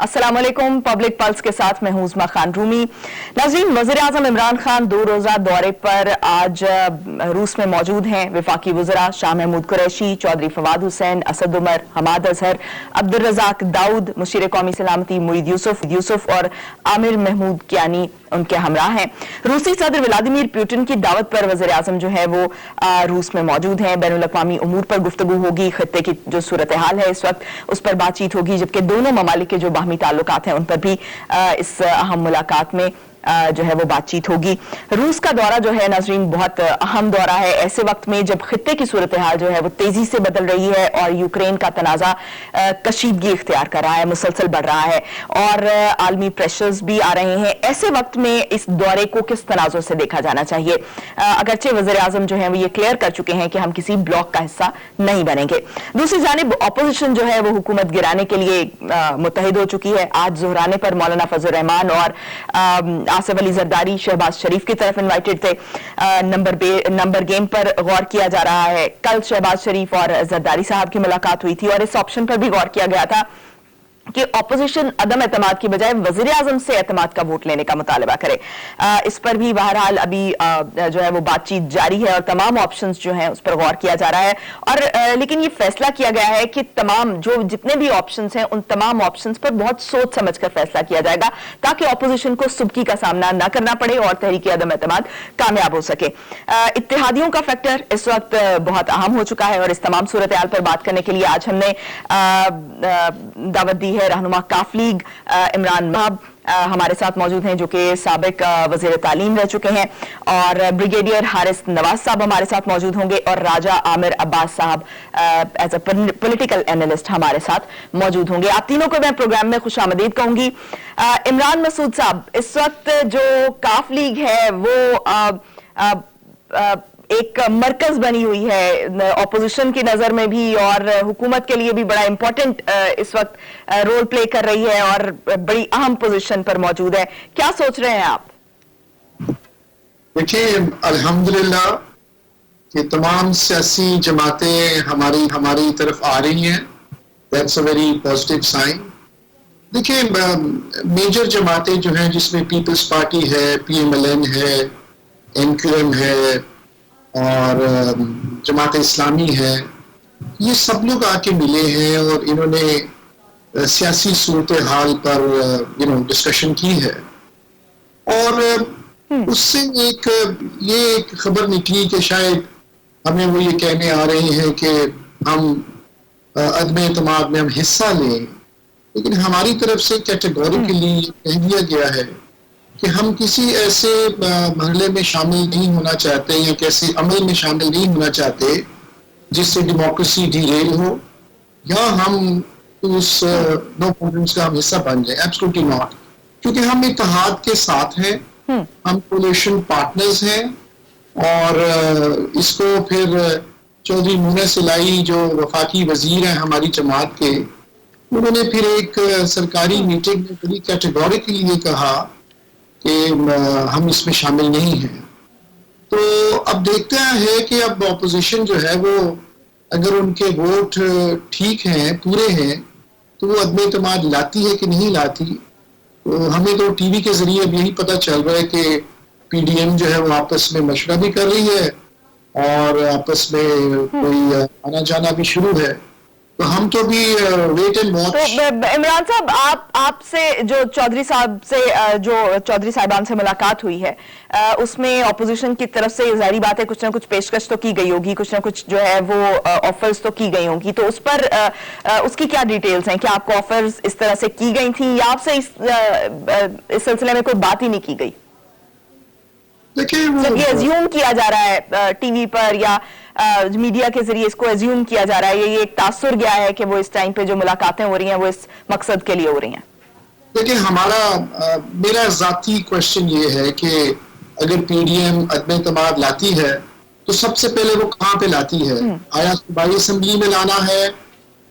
अस्सलाम वालेकुम। Public pulse के साथ मैं हूं उस्मा खान रूमी। नाज़रीन, वज़ीर आज़म इमरान खान 2 रोज़ा दौरे पर आज रूस में मौजूद हैं। वफाकी वज़रा शाह महमूद कुरैशी, चौधरी फवाद हुसैन, असद उमर, हमाद अजहर, अब्दुल रज़ाक दाऊद, मुशीर कौमी सलामती मुईद यूसुफ और आमिर महमूद कियानी उनके हमराह हैं। रूसी सदर व्लादिमीर पुतिन की दावत पर वज़ीर आज़म जो है वो रूस में मौजूद हैं। बैनुल अक़वामी उमूर पर गुफ्तगू होगी, खत्ते की जो सूरत हाल है इस वक्त उस पर बातचीत होगी, जबकि दोनों ममालिक के जो बाहमी ताल्लुकात हैं उन पर भी इस अहम मुलाकात में जो है वो बातचीत होगी। रूस का दौरा जो है नाज़रीन बहुत अहम दौरा है ऐसे वक्त में जब खित्ते की सूरत हाल जो है वो तेजी से बदल रही है और यूक्रेन का तनाज़ा कशीदगी इख्तियार कर रहा है, मुसलसल बढ़ रहा है और आलमी प्रेशर्स भी आ रहे हैं। ऐसे वक्त में इस दौरे को किस तनाज़ुर से देखा जाना चाहिए? अगरचे वज़ीर आज़म जो है वो ये क्लियर कर चुके हैं कि हम किसी ब्लॉक का हिस्सा नहीं बनेंगे। दूसरी जानिब अपोजिशन जो है वो हुकूमत गिराने के लिए मुत्तहिद हो चुकी है। आज ज़ुहराने पर मौलाना फजल रहमान और आसिफ अली जरदारी शहबाज शरीफ की तरफ इनवाइटेड थे। नंबर गेम पर गौर किया जा रहा है। कल शहबाज शरीफ और जरदारी साहब की मुलाकात हुई थी और इस ऑप्शन पर भी गौर किया गया था कि अपोजिशन अदम एतमाद की बजाय वज़ीर आज़म से एतमाद का वोट लेने का मुतालबा करे। इस पर भी बहरहाल अभी जो है वो बातचीत जारी है और तमाम ऑप्शंस जो हैं उस पर गौर किया जा रहा है और लेकिन ये फैसला किया गया है कि तमाम जो जितने भी ऑप्शंस हैं उन तमाम ऑप्शंस पर बहुत सोच समझ कर फैसला किया जाएगा ताकि अपोजिशन को सुबकी का सामना न करना पड़े और तहरीक अदम एतमाद कामयाब हो सके। इत्तेहादियों का फैक्टर इस वक्त बहुत अहम हो चुका है और इस तमाम सूरत हाल पर बात करने के लिए आज हमने दावत दी है रहनुमा काफ लीग इमरान महब हमारे साथ मौजूद हैं जो कि साबिक वज़ीर तालीम रह चुके हैं और ब्रिगेडियर हारिस नवाज साहब हमारे साथ मौजूद होंगे और राजा आमिर अब्बास साहब एज अ पॉलिटिकल एनालिस्ट हमारे साथ मौजूद होंगे। आप तीनों को मैं प्रोग्राम में खुश आमदीद कहूंगी। इमरान मसूद साहब, इस वक्त जो काफ लीग है वो एक मरकज बनी हुई है ऑपोजिशन की नजर में भी और हुकूमत के लिए भी बड़ा इंपॉर्टेंट इस वक्त रोल प्ले कर रही है और बड़ी अहम पोजीशन पर मौजूद है। क्या सोच रहे हैं आप? देखिए, अल्हम्दुलिल्लाह कि तमाम सियासी जमातें हमारी तरफ आ रही हैं। That's a very positive sign. देखिए, मेजर जमातें जो हैं जिसमें पीपल्स पार्टी है, PMLN है, MQM है और जमात इस्लामी है, ये सब लोग आके मिले हैं और इन्होंने सियासी सूरत हाल पर डिस्कशन की है और उससे एक खबर निकली कि शायद हमें वो ये कहने आ रहे हैं कि हम अदम एतमाद में हम हिस्सा लें, लेकिन हमारी तरफ से कैटेगोरिकली कह दिया गया है कि हम किसी ऐसे मरहले में शामिल नहीं होना चाहते या कैसे अमल में शामिल नहीं होना चाहते जिससे डेमोक्रेसी डिरेल हो या हम उस नो कॉन्फ्रेंस का हम हिस्सा बन जाए। एब्सोल्युटली नॉट, क्योंकि हम इत्तेहाद के साथ हैं, हम कोलिशन पार्टनर्स हैं और इसको फिर चौधरी मुन्ना सिलाई जो वफाकी वजीर हैं हमारी जमात के, उन्होंने फिर एक सरकारी मीटिंग में बड़ी कैटेगोरिकली ये कहा कि हम इसमें शामिल नहीं हैं। तो अब देखते हैं कि अब ऑपोजिशन जो है वो अगर उनके वोट ठीक हैं, पूरे हैं, तो वो अदम एतमाद लाती है कि नहीं लाती। तो हमें तो टीवी के जरिए अब यही पता चल रहा है कि PDM जो है वो आपस में मशवरा भी कर रही है और आपस में कोई आना जाना भी शुरू है। तो हम तो भी वेट एंड वॉच। तो इमरान साहब, आपसे जो चौधरी साहिबान से मुलाकात हुई है उसमें ऑपोजिशन की तरफ से जाहिर बात है कुछ ना कुछ पेशकश तो की गई होगी, कुछ ना कुछ जो है वो ऑफर्स तो की गई होंगी, तो उस पर उसकी क्या डिटेल्स हैं? क्या आपको ऑफर्स इस तरह से की गई थी या आपसे इस सिलसिले में कोई बात ही नहीं की गई? देखिए, ये एज्यूम किया जा रहा है टीवी पर या मीडिया के जरिए इसको एज्यूम किया जा रहा है, ये एक तासुर गया है कि वो इस टाइम पे जो मुलाकातें हो रही हैं वो इस मकसद के लिए हो रही हैं। देखिए, मेरा जाती क्वेश्चन ये है कि अगर PDM अदम एतमाद लाती है तो सबसे पहले वो कहाँ पे लाती है? आया सूबाई असम्बली में लाना है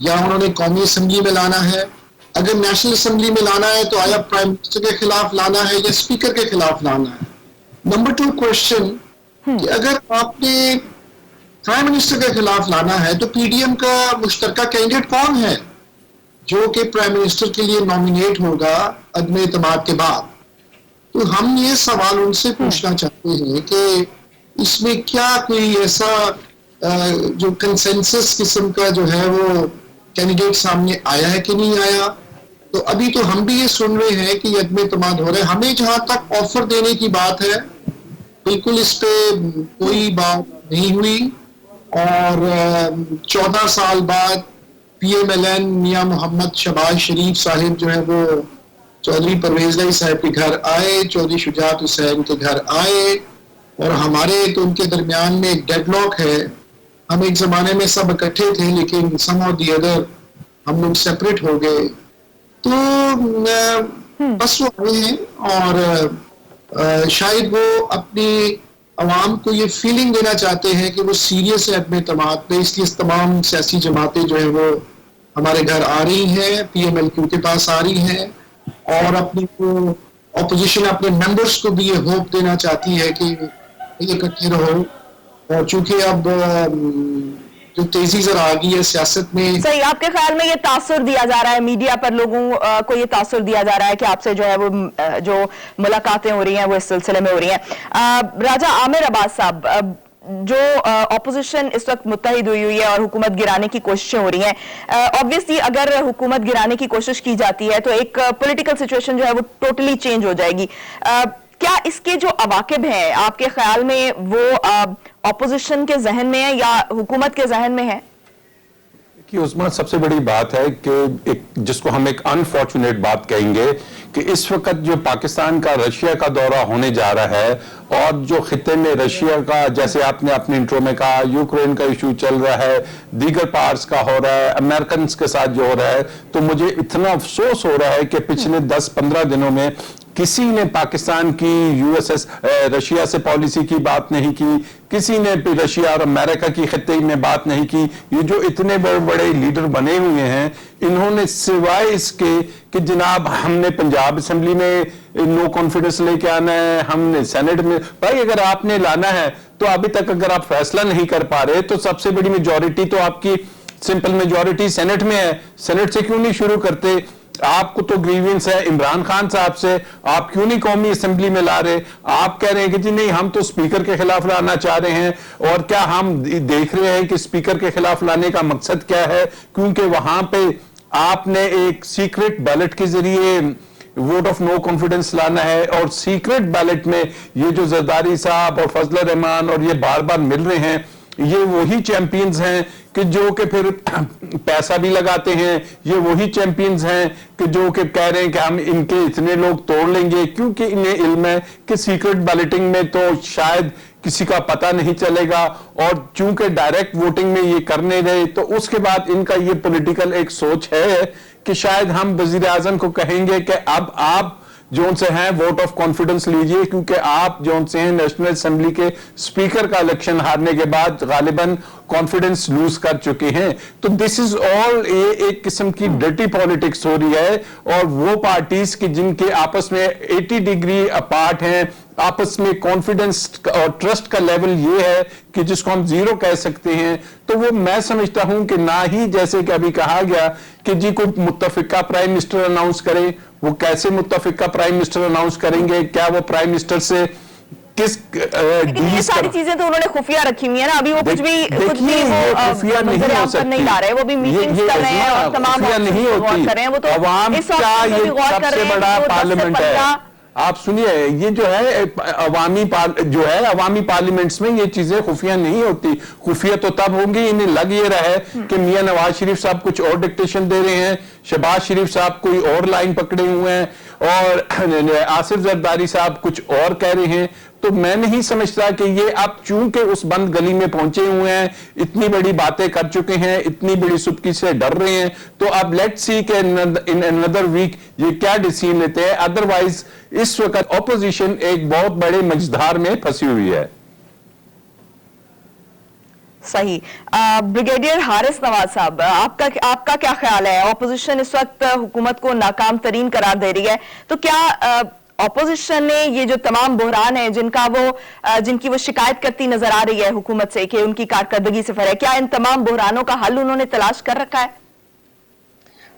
या उन्होंने कौमी असम्बली में लाना है? अगर नेशनल असम्बली में लाना है तो आया प्राइम मिनिस्टर के खिलाफ लाना है या स्पीकर के खिलाफ लाना है? नंबर 2 क्वेश्चन कि अगर आपने प्राइम मिनिस्टर के खिलाफ लाना है तो PDM का मुश्तरका कैंडिडेट कौन है? جو کہ پرائم منسٹر کے لیے نامینیٹ ہوگا عدم اعتماد کے بعد. تو ہم یہ سوال ان سے پوچھنا چاہتے ہیں کہ اس میں کیا کوئی ایسا جو کنسنسس قسم کا جو ہے وہ کینڈیڈیٹ سامنے آیا ہے کہ نہیں آیا. تو ابھی تو ہم بھی یہ سن رہے ہیں کہ عدم اعتماد ہو رہا ہے. ہمیں جہاں تک آفر دینے کی بات ہے بالکل اس پہ کوئی بات نہیں ہوئی. اور 14 سال بعد پی ایم ایل این میاں محمد شہباز شریف صاحب جو ہے وہ چودھری پرویز لائی صاحب کے گھر آئے, چودھری شجاعت حسین کے گھر آئے, اور ہمارے تو ان کے درمیان میں ایک ڈیڈ لاک ہے. ہم ایک زمانے میں سب اکٹھے تھے لیکن سم آف دی ادر ہم لوگ سیپریٹ ہو گئے. تو بس وہ آئے ہیں اور شاید وہ اپنی عوام کو یہ فیلنگ دینا چاہتے ہیں کہ وہ سیریس ہے عدم اعتماد پہ, اس لیے تمام سیاسی جماعتیں جو ہیں وہ ہمارے گھر آ رہی ہیں, پی ایم ایل کیو کے پاس آ رہی ہیں, اور اپنی اپوزیشن اپنے ممبرس کو بھی یہ ہوپ دینا چاہتی ہے کہ یہ اکٹھے رہو. اور چونکہ اب جو تیزی ذرا آ گئی ہے سیاست میں. صحیح, آپ کے خیال میں یہ تاثر دیا جا رہا ہے میڈیا پر, لوگوں کو یہ تاثر دیا جا رہا ہے کہ آپ سے جو ہے وہ جو ملاقاتیں ہو رہی ہیں وہ اس سلسلے میں ہو رہی ہیں. راجہ عامر عباس صاحب, جو اپوزیشن اس وقت متحد ہوئی ہے اور حکومت گرانے کی کوششیں ہو رہی ہیں, obviously اگر حکومت گرانے کی کوشش کی جاتی ہے تو ایک پولیٹیکل سچویشن جو ہے وہ ٹوٹلی چینج ہو جائے گی. کیا اس کے جو عواقب ہیں آپ کے خیال میں وہ اپوزیشن کے ذہن میں ہے یا حکومت کے ذہن میں ہے؟ کہ عظمیٰ سب سے بڑی بات ہے کہ جس کو ہم ایک انفارچونیٹ بات کہیں گے کہ اس وقت جو پاکستان کا رشیا کا دورہ ہونے جا رہا ہے, اور جو خطے میں رشیا کا, جیسے آپ نے اپنے انٹرو میں کہا, یوکرین کا ایشو چل رہا ہے, دیگر پارٹس کا ہو رہا ہے, امریکنز کے ساتھ جو ہو رہا ہے, تو مجھے اتنا افسوس ہو رہا ہے کہ پچھلے 10-15 دنوں میں کسی نے پاکستان کی رشیا سے پالیسی کی بات نہیں کی, کسی نے رشیا اور امریکہ کی خطے میں بات نہیں کی. یہ جو اتنے بڑے بڑے لیڈر بنے ہوئے ہیں, انہوں نے سوائے اس کے کہ جناب ہم نے پنجاب اسمبلی میں نو کانفیڈنس لے کے آنا ہے, ہم نے سینٹ میں, بھائی اگر آپ نے لانا ہے تو ابھی تک اگر آپ فیصلہ نہیں کر پا رہے تو سب سے بڑی میجورٹی تو آپ کی سمپل میجورٹی سینٹ میں ہے, سینٹ سے کیوں نہیں شروع کرتے؟ آپ کو تو گریوینس ہے عمران خان صاحب سے, آپ کیوں نہیں قومی اسمبلی میں لا رہے؟ آپ کہہ رہے ہیں کہ جی نہیں ہم تو سپیکر کے خلاف لانا چاہ رہے ہیں, اور کیا ہم دیکھ رہے ہیں کہ سپیکر کے خلاف لانے کا مقصد کیا ہے؟ کیونکہ وہاں پہ آپ نے ایک سیکرٹ بیلٹ کے ذریعے ووٹ آف نو کانفیڈنس لانا ہے, اور سیکرٹ بیلٹ میں یہ جو زرداری صاحب اور فضل الرحمان اور یہ بار بار مل رہے ہیں, یہ وہی چیمپئنز ہیں کہ جو کہ پھر پیسہ بھی لگاتے ہیں, یہ وہی چیمپئنز ہیں کہ جو کہ کہہ رہے ہیں کہ ہم ان کے اتنے لوگ توڑ لیں گے, کیونکہ انہیں علم ہے کہ سیکرٹ بیلٹنگ میں تو شاید کسی کا پتہ نہیں چلے گا, اور چونکہ ڈائریکٹ ووٹنگ میں یہ کرنے رہے تو اس کے بعد ان کا یہ پولیٹیکل ایک سوچ ہے کہ شاید ہم وزیر اعظم کو کہیں گے کہ اب آپ جون سے ہیں ووٹ آف کانفیڈنس لیجئے, کیونکہ آپ جون سے ہیں نیشنل اسمبلی کے سپیکر کا الیکشن ہارنے کے بعد غالباً کانفیڈنس لوز کر چکے ہیں. تو دس از آل ایک قسم کی ڈرٹی پالیٹکس ہو رہی ہے, اور وہ پارٹیز کی جن کے آپس میں 80 ڈگری اپارٹ ہیں, آپس میں کانفیڈنس اور ٹرسٹ کا لیول یہ ہے کہ جس کو ہم زیرو کہہ سکتے ہیں, تو وہ میں سمجھتا ہوں کہ نہ ہی جیسے کہ ابھی کہا گیا کہ جی کوئی متفقہ پرائم منسٹر اناؤنس کرے, وہ کیسے متفقہ پرائم منسٹر اناؤنس کریں گے؟ کیا وہ پرائم منسٹر سے کس یہ ساری چیزیں تو انہوں نے خفیہ رکھی ہوئی ہیں نا, ابھی وہ کچھ بھی خفیہ نہیں ہو سکتی, نہیں لا رہے, وہ بھی میٹنگز کر رہے ہیں اور تمام خفیہ نہیں ہوتی. عوام کا یہ سب سے بڑا پارلیمنٹ ہے. آپ سنیے, یہ جو ہے عوامی پارلیمنٹس میں یہ چیزیں خفیہ نہیں ہوتی. خفیہ تو تب ہوں گی انہیں لگ یہ رہا ہے کہ میاں نواز شریف صاحب کچھ اور ڈکٹیشن دے رہے ہیں, شہباز شریف صاحب کوئی اور لائن پکڑے ہوئے ہیں, اور آصف زرداری صاحب کچھ اور کہہ رہے ہیں. تو میں نہیں سمجھتا کہ یہ اب چونکہ اس بند گلی میں پہنچے ہوئے ہیں, اتنی بڑی باتیں کر چکے ہیں, اتنی بڑی سبکی سے ڈر رہے ہیں, تو اب لیٹ سی کہ ان another week یہ کیا ڈیسیژن لیتے ہیں. ادروائز اس وقت اپوزیشن ایک بہت بڑے مجدار میں پھنسی ہوئی ہے. صحیح. بریگیڈیئر حارث نواز صاحب, آپ کا کیا خیال ہے؟ اپوزیشن اس وقت حکومت کو ناکام ترین قرار دے رہی ہے, تو کیا اپوزیشن نے یہ جو تمام بحران ہیں جن کی وہ شکایت کرتی نظر آ رہی ہے حکومت سے کہ ان کی کارکردگی سے فرق ہے, کیا ان تمام بحرانوں کا حل انہوں نے تلاش کر رکھا ہے؟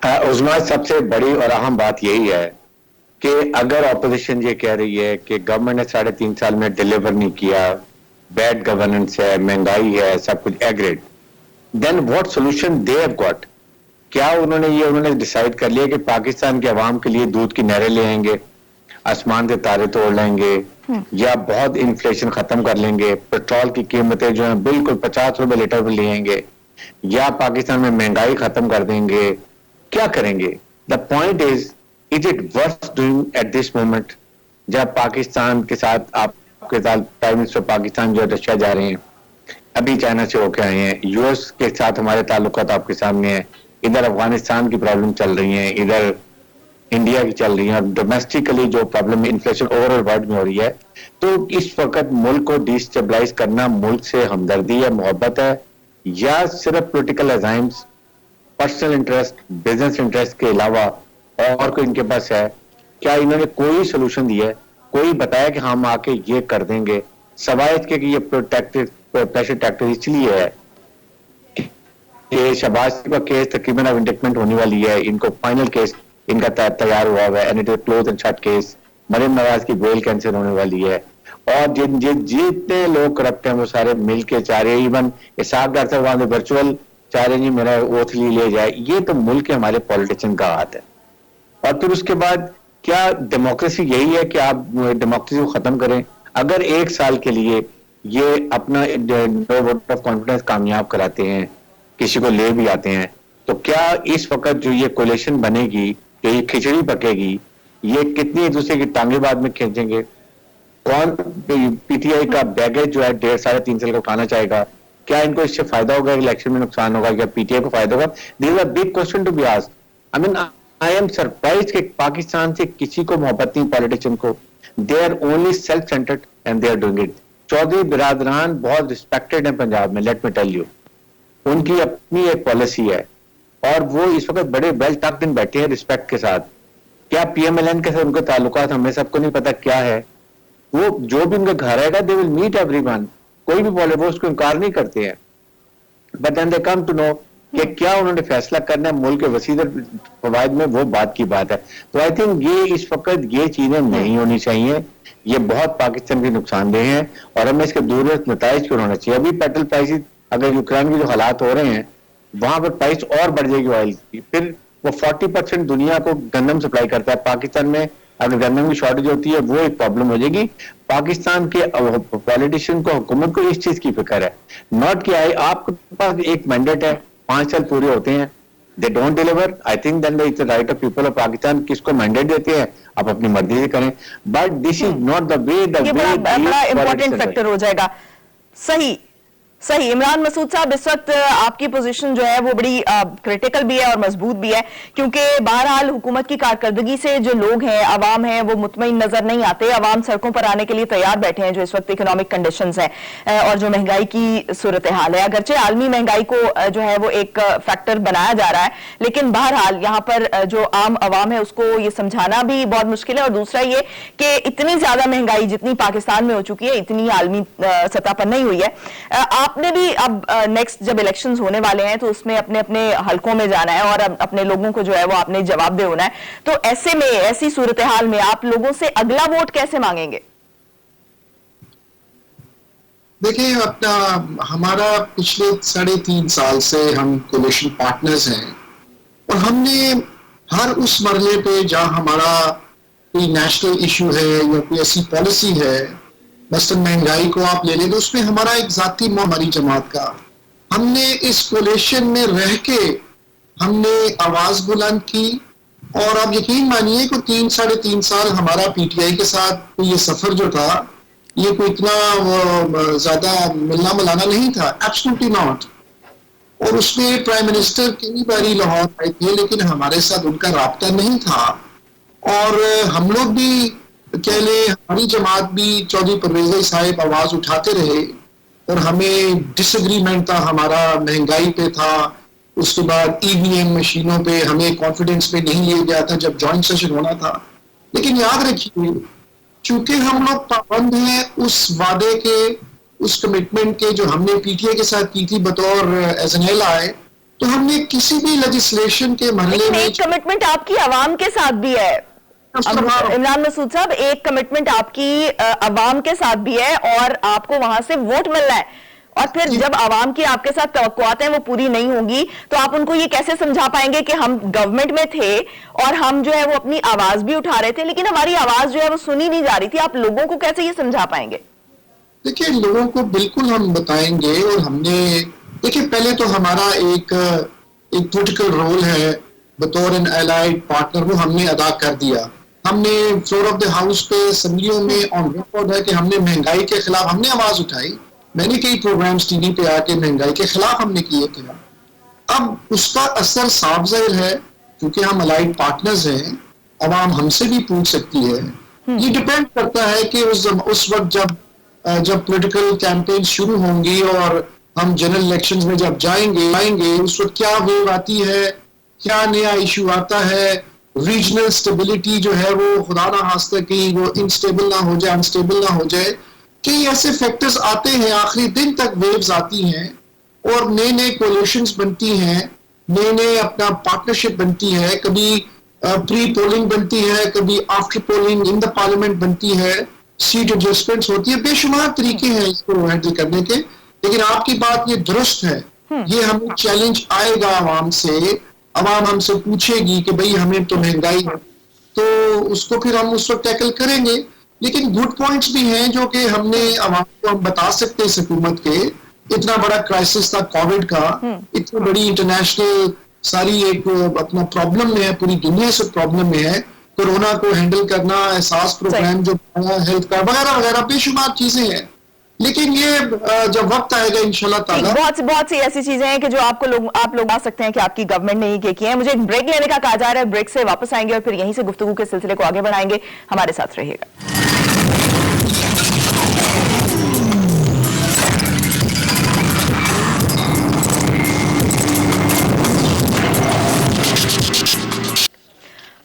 عظما سب سے بڑی اور اہم بات یہی ہے کہ اگر اپوزیشن یہ کہہ رہی ہے کہ گورنمنٹ نے 3.5 سال میں ڈیلیور نہیں کیا, بیڈ گورننس ہے, مہنگائی ہے, سب کچھ agreed, then what solution they have got. کیا انہوں نے ڈیسائیڈ کر لیا کہ پاکستان کے عوام کے لیے دودھ کی نہریں لے آئیں گے, آسمان کے تارے توڑ لیں گے, یا بہت انفلیشن ختم کر لیں گے, پیٹرول کی قیمتیں جو ہیں بالکل 50 روپے لیٹر پہ لے آئیں گے, یا پاکستان میں مہنگائی ختم کر دیں گے, کیا کریں گے؟ The point is it worth doing at this moment, جب پاکستان کے ساتھ آپ کے ساتھ پرائم منسٹر پاکستان جو رشیا جا رہے ہیں, ابھی چائنا سے ہو کے آئے ہیں, یو ایس کے ساتھ ہمارے تعلقات آپ کے سامنے ہیں, ادھر افغانستان کی پرابلم چل رہی ہیں, ادھر انڈیا کی چل رہی ہیں, اور ڈومیسٹکلی جو problem inflation over all world میں ہو رہی ہے, تو اس وقت ملک کو ڈی اسٹیبلائز کرنا ملک سے ہمدردی ہے, محبت ہے, یا صرف political aims, personal interest, business interest کے علاوہ اور کوئی ان کے پاس ہے؟ کیا انہوں نے کوئی سولوشن دیا ہے, کوئی بتایا کہ ہم آ کے یہ کر دیں گے؟ سوائے اس کے کہ یہ پریشر ٹیکٹر اس لیے ہے کہ شہباز کا کیس تقریباً اب انڈکٹمنٹ ہونے والی ہے, ان کو فائنل کیس ان کا تیار ہوا ہے, and it is close and shut case. Maryam Nawaz کی بیل کینسل ہونے والی ہے, اور جتنے لوگ کرپٹ ہیں وہ سارے مل کے چاہ رہے ہیں, ایون اسحاق ڈاکٹر صاحب وہاں ورچوئل چاہ رہے ہیں جی میرا اوتھ لے جائے. یہ تو ملک کے ہمارے پولیٹیشین کا ہاتھ ہے. اور پھر اس کے بعد کیا ڈیموکریسی یہی ہے کہ آپ ڈیموکریسی کو ختم کریں؟ اگر 1 سال کے لیے یہ اپنا ووٹ آف کانفیڈنس کامیاب کراتے ہیں, کسی کو لے بھی آتے ہیں, تو کیا اس وقت جو یہ کولیشن بنے گی, جو یہ کھچڑی پکے گی, یہ کتنی ایک دوسرے کی ٹانگیں بعد میں کھینچیں گے؟ کون پی ٹی آئی کا بیگیج جو ہے 3.5 سال کا اٹھانا چاہے گا؟ کیا ان کو اس سے فائدہ ہوگا, الیکشن میں نقصان ہوگا, یا پی ٹی آئی کو فائدہ ہوگا؟ This is a big question to be asked. I mean I am surprise کہ پاکستان سے کسی کو محبت نہیں, پولیٹیشین کو. They are only self centred and they are doing it. Chaudhry برادران بہت رسپیکٹڈ ہیں پنجاب میں, لیٹ می ٹیل یو. ان کی اپنی ایک پالیسی ہے, اور وہ اس وقت بڑے ویل ٹاکڈ ان بیٹھے ہیں رسپیکٹ کے ساتھ. کیا پی ایم ایل این کے ساتھ ان کے تعلقات ہمیں سب کو نہیں پتا کیا ہے؟ وہ جو بھی ان کا گھر آئے گا دے ول میٹ ایوری ون, کوئی بھی بولے وہ اس کو انکار نہیں کرتے ہیں. But then they come to know کہ کیا انہوں نے فیصلہ کرنا ہے ملک کے وسیع فوائد میں, وہ بات کی بات ہے. تو آئی تھنک یہ اس وقت یہ چیزیں نہیں ہونی چاہیے, یہ بہت پاکستان کی نقصان دہ ہیں, اور ہمیں اس کے دور نتائج کیوں ہونا چاہیے. ابھی پیٹرول پرائسز اگر یوکرین کے جو حالات ہو رہے ہیں وہاں پر پرائس اور بڑھ جائے گی آئل کی, پھر وہ 40% دنیا کو گندم سپلائی کرتا ہے. پاکستان میں اگر گندم کی شارٹیج ہوتی ہے وہ ایک پرابلم ہو جائے گی. پاکستان کے پولیٹیشین کو, حکومت کو اس چیز کی فکر ہے, ناٹ کہ آپ کے پاس ایک مینڈیٹ ہے, 5 سال پورے ہوتے ہیں, they don't deliver. I think then it's the right of people of Pakistan, کس کو مینڈیٹ دیتے ہیں آپ اپنی مرضی سے کریں, but this is not the وے. یہ بڑا امپورٹنٹ فیکٹر ہو جائے گا. صحیح. عمران مسعود صاحب, اس وقت آپ کی پوزیشن جو ہے وہ بڑی کریٹیکل بھی ہے اور مضبوط بھی ہے, کیونکہ بہرحال حکومت کی کارکردگی سے جو لوگ ہیں, عوام ہیں, وہ مطمئن نظر نہیں آتے. عوام سڑکوں پر آنے کے لیے تیار بیٹھے ہیں جو اس وقت اکنامک کنڈیشنز ہیں اور جو مہنگائی کی صورتحال ہے. اگرچہ عالمی مہنگائی کو جو ہے وہ ایک فیکٹر بنایا جا رہا ہے, لیکن بہرحال یہاں پر جو عام عوام ہے اس کو یہ سمجھانا بھی بہت مشکل ہے. اور دوسرا یہ کہ اتنی زیادہ مہنگائی جتنی پاکستان میں ہو چکی ہے, اتنی عالمی سطح پر نہیں ہوئی ہے. آپ نے بھی اب نیکسٹ جب الیکشنز ہونے والے ہیں تو اس میں اپنے اپنے حلقوں میں جانا ہے اور اپنے لوگوں کو جو ہے وہ آپ نے جواب دے ہونا ہے. تو ایسے میں, ایسی صورتحال میں آپ لوگوں سے اگلا ووٹ کیسے مانگیں گے؟ دیکھیں, اپنا ہمارا پچھلے 3.5 سال سے ہم کولیشن پارٹنرز ہیں, اور ہم نے ہر اس مرحلے پہ جہاں ہمارا کوئی نیشنل ایشو ہے یا کوئی ایسی پالیسی ہے, مثلاً مہنگائی کو آپ لے لیں تو اس میں ہمارا ایک ذاتی ہماری جماعت کا, ہم نے اس کولیشن میں رہ کے ہم نے آواز بلند کی. اور آپ یقین مانیے کہ 3.5 سال ہمارا پی ٹی آئی کے ساتھ یہ سفر جو تھا, یہ کوئی اتنا زیادہ ملنا ملانا نہیں تھا, ایبسولوٹلی ناٹ. اور اس میں پرائم منسٹر کئی باری لاہور آئے تھے, لیکن ہمارے ساتھ ان کا رابطہ نہیں تھا. اور ہم لوگ بھی کہہ لیں, ہماری جماعت بھی چودھری پرویز صاحب آواز اٹھاتے رہے, اور ہمیں ڈس ایگریمنٹ تھا ہمارا, مہنگائی پہ تھا, اس کے بعد ای وی ایم مشینوں پہ ہمیں کانفیڈنس پہ نہیں لیا گیا تھا جب جوائنٹ سیشن ہونا تھا. لیکن یاد رکھیے, چونکہ ہم لوگ پابند ہیں اس وعدے کے, اس کمٹمنٹ کے جو ہم نے پی ٹی آئی کے ساتھ کی تھی بطور ایز این ایل آئی, तो हमने किसी भी लेजिस्लेशन के मरहले लेकिन में एक कमिटमेंट आपकी आवाम के साथ भी है इमरान मसूद साहब, एक कमिटमेंट आपकी अवाम के साथ भी है और आपको वहां से वोट मिलना है, और फिर जब आवाम की आपके साथ तवक्कुआत हैं वो पूरी नहीं होंगी तो आप उनको ये कैसे समझा पाएंगे कि हम गवर्नमेंट में थे और हम जो है वो अपनी आवाज भी उठा रहे थे लेकिन हमारी आवाज जो है वो सुनी नहीं जा रही थी? आप लोगों को कैसे ये समझा पाएंगे? देखिए, लोगों को बिल्कुल हम बताएंगे, और हमने देखिए पहले तो हमारा एक पोलिटिकल रोल है बतौर एन एलाइड पार्टनर, वो हमने अदा कर दिया। हमने फ्लोर ऑफ द हाउस पे असेंबलियों में ऑन रिकॉर्ड है कि हमने महंगाई के खिलाफ हमने आवाज उठाई, मैंने कई प्रोग्राम्स टीवी पे आके महंगाई के खिलाफ हमने किए थे। अब उसका असर साफ जाहिर है, क्योंकि हम अलाइड पार्टनर्स हैं, अवाम हमसे भी पूछ सकती है। ये डिपेंड करता है कि उस वक्त जब पॉलिटिकल कैंपेन शुरू होंगी और हम जनरल इलेक्शंस में जब जाएंगे उस वक्त क्या वेव आती है, क्या नया इशू आता है, रीजनल स्टेबिलिटी जो है वो खुदा ना खास्ता कि वो इनस्टेबल ना हो जाए, अनस्टेबल ना हो जाए, कई ऐसे फैक्टर्स आते हैं, आखिरी दिन तक वेव्स आती हैं और नए नए कोलिशंस बनती हैं, नए अपना पार्टनरशिप बनती है, कभी प्री पोलिंग बनती है, कभी after polling in the parliament बनती है, सीट एडजस्टमेंट्स होती है, बेशुमार तरीके हैं इसको हैंडल करने के। लेकिन आपकी बात ये दुरुस्त है, ये हमें चैलेंज आएगा आवाम से, आवाम हमसे पूछेगी कि भाई हमें तो महंगाई है, तो उसको फिर हम उस वक्त टैकल करेंगे। लेकिन गुड पॉइंट्स भी हैं जो कि हमने आवाम को हम बता सकते हैं इस हुकूमत के, इतना बड़ा क्राइसिस था कोविड का, इतनी बड़ी इंटरनेशनल सारी एक अपना प्रॉब्लम में है, पूरी दुनिया से प्रॉब्लम में है, कोरोना को हैंडल करना, एहसास प्रोग्राम जो हेल्थ कार्ड वगैरह वगैरह बेशुमार चीजें हैं। लेकिन ये जब वक्त आएगा इंशाल्लाह ताला, बहुत सी ऐसी चीजें हैं कि जो आप लोग आ सकते हैं कि आपकी गवर्नमेंट ने ही की है। मुझे एक ब्रेक लेने का कहा जा रहा है, ब्रेक से वापस आएंगे और फिर यहीं से गुफ्तगू के सिलसिले को आगे बढ़ाएंगे। हमारे साथ रहिएगा।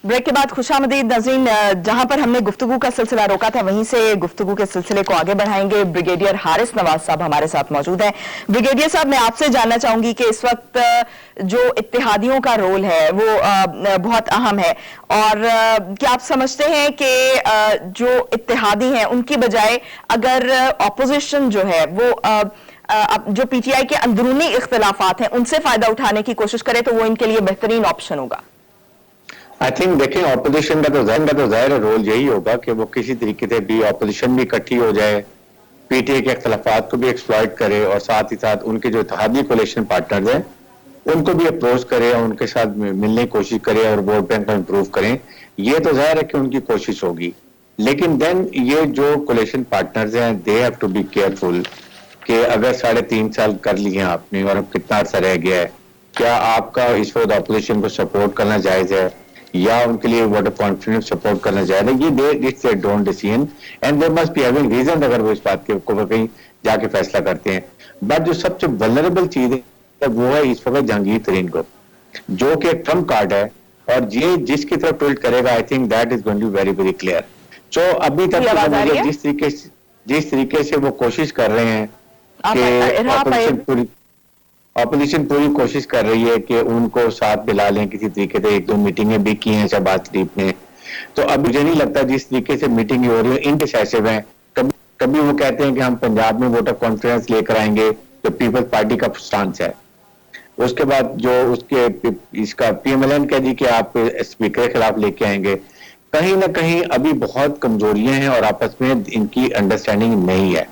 ब्रेक के बाद खुशामदीद नाज़रीन, जहां पर हमने गुफ्तगू का सिलसिला रोका था वहीं से गुफ्तगू के सिलसिले को आगे बढ़ाएंगे। ब्रिगेडियर हारिस नवाज साहब हमारे साथ मौजूद हैं। ब्रिगेडियर साहब, मैं आपसे जानना चाहूंगी कि इस वक्त जो इत्तेहादियों का रोल है वो बहुत अहम है, और क्या आप समझते हैं कि जो इत्तेहादी हैं उनकी बजाय अगर ऑपोजिशन जो है वो जो पीटीआई के अंदरूनी इख्तिलाफात हैं उनसे फायदा उठाने की कोशिश करे तो वो इनके लिए बेहतरीन ऑप्शन होगा? आई थिंक देखें, ऑपोजिशन का तो जाहिर रोल यही होगा कि वो किसी तरीके से भी ऑपोजिशन भी इकट्ठी हो जाए, पीटीआई के इख्तिलाफात को भी एक्सप्लॉइट करे और साथ ही साथ उनके जो इत्तेहादी कोलिशन पार्टनर्स हैं उनको भी अप्रोच करे और उनके साथ मिलने की कोशिश करे और वोट बैंक को इम्प्रूव करें। ये तो जाहिर है कि उनकी कोशिश होगी, लेकिन देन ये जो कोलिशन पार्टनर्स हैं they have to be careful कि अगर 3.5 साल कर लिए आपने और अब कितना अर्सा रह गया है, क्या आपका इस वक्त अपोजिशन को सपोर्ट करना जायज है या उनके लिए वोट ऑफ कॉन्फिडेंस सपोर्ट करना चाहिए? ये don't decision and they must be having reason अगर वो इस बात के को कहीं जाके फैसला करते हैं। बट जो सबसे वल्नरेबल चीज है वो है इस वक्त जहांगीर तरीन को, जो कि एक ट्रम्प कार्ड है और ये जिसकी तरफ टिल्ट करेगा I think that is going to very very clear. So अभी तक जिस तरीके से वो कोशिश कर रहे हैं कि ऑपोजिशन पूरी कोशिश कर रही है कि उनको साथ मिला लें किसी तरीके से, 1-2 मीटिंगें भी की हैं शहबाज शरीफ ने, तो अब मुझे नहीं लगता जिस तरीके से मीटिंग हो रही है इनडिसाइसिव है। कभी वो कहते हैं कि हम पंजाब में वोट ऑफ कॉन्फिडेंस लेकर आएंगे जो पीपल्स पार्टी का स्टांस है, उसके बाद जो उसके इसका पीएमएलएन कह दी कि आप स्पीकर के खिलाफ लेके आएंगे। कहीं ना कहीं अभी बहुत कमजोरियां हैं और आपस में इनकी अंडरस्टैंडिंग नहीं है।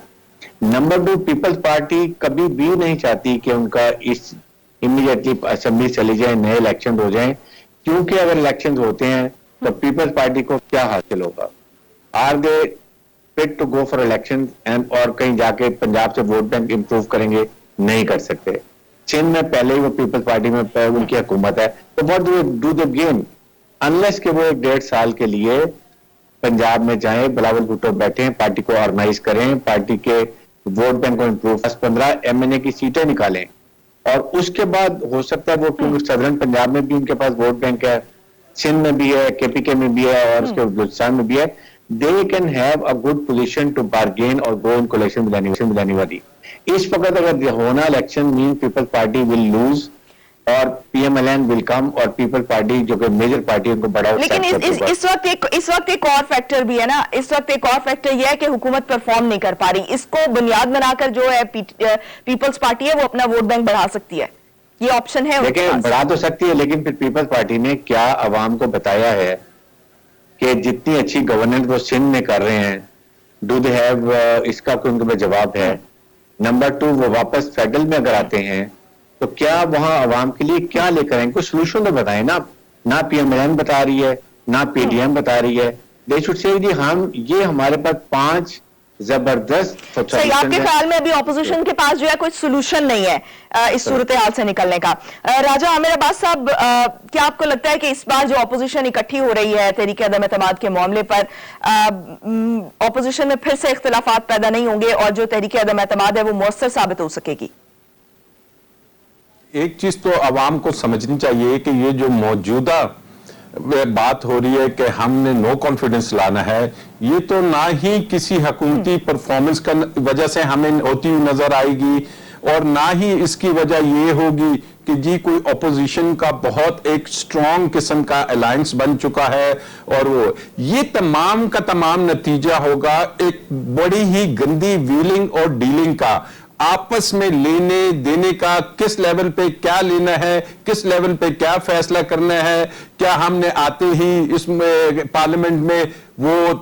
नंबर 2, पीपल्स पार्टी कभी भी नहीं चाहती कि उनका इस इमीडिएटली असेंबली चली जाए, नए इलेक्शन हो जाएं, क्योंकि अगर इलेक्शन होते हैं तो पीपल्स पार्टी को क्या हासिल होगा? Are they fit to go for election and और कहीं जाके पंजाब से वोट बैंक इंप्रूव करेंगे? नहीं कर सकते। सिंध में पहले ही वो पीपल्स पार्टी में उनकी हुकूमत है, तो what do they gain unless के वो 1.5 साल के लिए पंजाब में जाएं, बिलावल भुट्टो बैठे, पार्टी को ऑर्गेनाइज करें, पार्टी के वोट बैंक को इंप्रूव 10-15 एमएनए की सीटें निकालें और उसके बाद हो सकता है वो, क्योंकि सदरन पंजाब में भी उनके पास वोट बैंक है, सिंध में भी है, केपीके में भी है और उसके बलूचिस्तान में भी है, they can have a good position to bargain और गो इन कोलिशन मिलानी वाली। इस वक्त अगर होना election mean Peoples Party will lose اور PMLN ول کم اور پیپل پارٹی جو کہ میجر پارٹی ان کو بڑا لیکن اس وقت ایک اور فیکٹر بھی ہے نا، اس وقت ایک اور فیکٹر یہ ہے کہ حکومت پرفارم نہیں کر پا رہی. اس کو بنیاد بنا کر جو ہے پیپلز پارٹی ہے وہ اپنا ووٹ بینک بڑھا سکتی ہے، یہ آپشن ہے. لیکن بڑھا تو سکتی ہے، لیکن پھر پیپلز پارٹی نے کیا عوام کو بتایا ہے کہ جتنی اچھی گورننس وہ سندھ میں کر رہے ہیں، ڈو دے ہیو اس کا کوئی ان کے پاس جواب ہے؟ نمبر 2، وہ واپس فیڈرل میں اگر آتے ہیں تو کیا وہاں عوام کے لیے کیا لے کر آئیں؟ کوئی سولوشن تو بتائیں نا. نہ PMLN بتا رہی ہے، نہ PDM بتا رہی ہے. دے شوڈ سے یہ ہمارے پاس 5 زبردست. صحیح، آپ کے خیال میں ابھی اپوزیشن کے پاس جو ہے کوئی سولوشن نہیں ہے اس صورتحال سے نکلنے کا. راجہ عامر عباس صاحب، کیا آپ کو لگتا ہے کہ اس بار جو اپوزیشن اکٹھی ہو رہی ہے تحریک عدم اعتماد کے معاملے پر، اپوزیشن میں پھر سے اختلافات پیدا نہیں ہوں گے اور جو تحریک عدم اعتماد ہے وہ مؤثر ثابت ہو سکے گی؟ ایک چیز تو عوام کو سمجھنی چاہیے کہ یہ جو موجودہ بات ہو رہی ہے کہ ہم نے نو کانفیڈنس لانا ہے، یہ تو نہ ہی کسی حکومتی پرفارمنس کا وجہ سے ہمیں ہوتی ہوئی نظر آئے گی، اور نہ ہی اس کی وجہ یہ ہوگی کہ جی کوئی اپوزیشن کا بہت ایک سٹرونگ قسم کا الائنس بن چکا ہے. اور یہ تمام کا تمام نتیجہ ہوگا ایک بڑی ہی گندی ویلنگ اور ڈیلنگ کا، آپس میں لینے دینے کا. کس لیول پہ کیا لینا ہے، کس لیول پہ کیا فیصلہ کرنا ہے. کیا ہم نے آتے ہی اس میں پارلیمنٹ میں وہ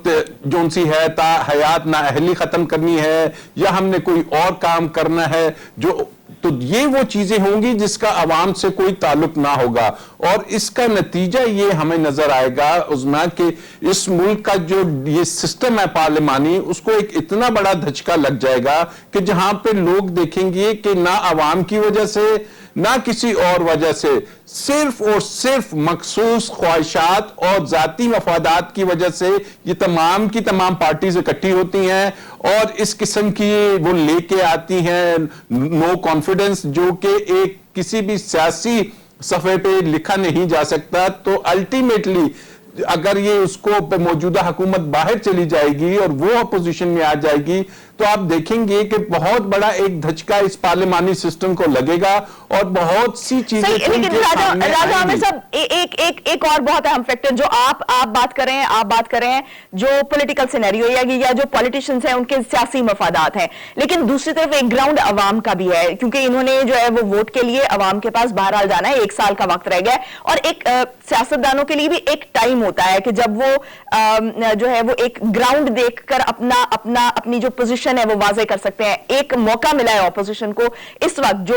جون سی ہے تا حیات نااہلی ختم کرنی ہے، یا ہم نے کوئی اور کام کرنا ہے جو، تو یہ وہ چیزیں ہوں گی جس کا عوام سے کوئی تعلق نہ ہوگا. اور اس کا نتیجہ یہ ہمیں نظر آئے گا عظما کہ اس ملک کا جو یہ سسٹم ہے پارلیمانی، اس کو ایک اتنا بڑا دھچکا لگ جائے گا کہ جہاں پہ لوگ دیکھیں گے کہ نہ عوام کی وجہ سے نہ کسی اور وجہ سے، صرف اور صرف مخصوص خواہشات اور ذاتی مفادات کی وجہ سے یہ تمام کی تمام پارٹیز اکٹھی ہوتی ہیں اور اس قسم کی وہ لے کے آتی ہیں نو کانفیڈنس، جو کہ ایک کسی بھی سیاسی صفحے پہ لکھا نہیں جا سکتا. تو الٹیمیٹلی اگر یہ اس کو موجودہ حکومت باہر چلی جائے گی اور وہ اپوزیشن میں آ جائے گی تو آپ دیکھیں گے کہ بہت بڑا ایک دھچکا اس پارلیمانی سسٹم کو لگے گا اور بہت سی چیزیں. لیکن راجہ عامر صاحب، ایک اور بہت اہم فیکٹر جو آپ بات کر رہے ہیں جو پولیٹیکل سینیریو یا جو پولیٹیشنز ہیں ان کے سیاسی مفادات ہیں، لیکن دوسری طرف ایک گراؤنڈ عوام کا بھی ہے، کیونکہ انہوں نے جو ہے وہ ووٹ کے لیے عوام کے پاس بہرحال جانا ہے. 1 سال کا وقت رہ گیا ہے، اور ایک سیاستدانوں کے لیے بھی ایک ٹائم ہوتا ہے کہ جب وہ جو ہے وہ ایک گراؤنڈ دیکھ کر اپنی جو پوزیشن ہے وہ واضح کر سکتے ہیں. ایک موقع ملا ہے اپوزیشن کو اس وقت جو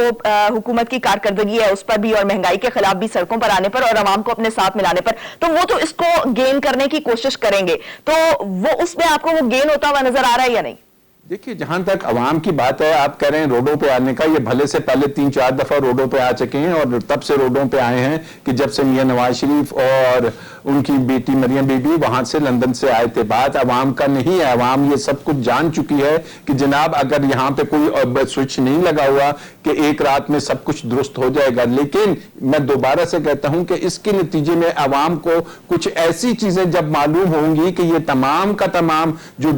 حکومت کی کارکردگی ہے اس پر بھی، اور مہنگائی کے خلاف بھی سڑکوں پر آنے پر، اور عوام کو اپنے ساتھ ملانے پر، تو وہ تو اس کو گین کرنے کی کوشش کریں گے. تو وہ اس میں آپ کو وہ گین ہوتا ہوا نظر آ رہا ہے یا نہیں؟ دیکھیے، جہاں تک عوام کی بات ہے، آپ کہہ رہے ہیں روڈوں پہ آنے کا، یہ بھلے سے پہلے 3-4 دفعہ روڈوں پہ آ چکے ہیں، اور تب سے روڈوں پہ آئے ہیں کہ جب سے میاں نواز شریف اور ان کی بیٹی مریم بی بی وہاں سے لندن سے آئے تھے. بات عوام کا نہیں ہے، عوام یہ سب کچھ جان چکی ہے کہ جناب اگر یہاں پہ کوئی سوئچ نہیں لگا ہوا کہ ایک رات میں سب کچھ درست ہو جائے گا. لیکن میں دوبارہ سے کہتا ہوں کہ اس کے نتیجے میں عوام کو کچھ ایسی چیزیں جب معلوم ہوں گی کہ یہ تمام کا تمام جو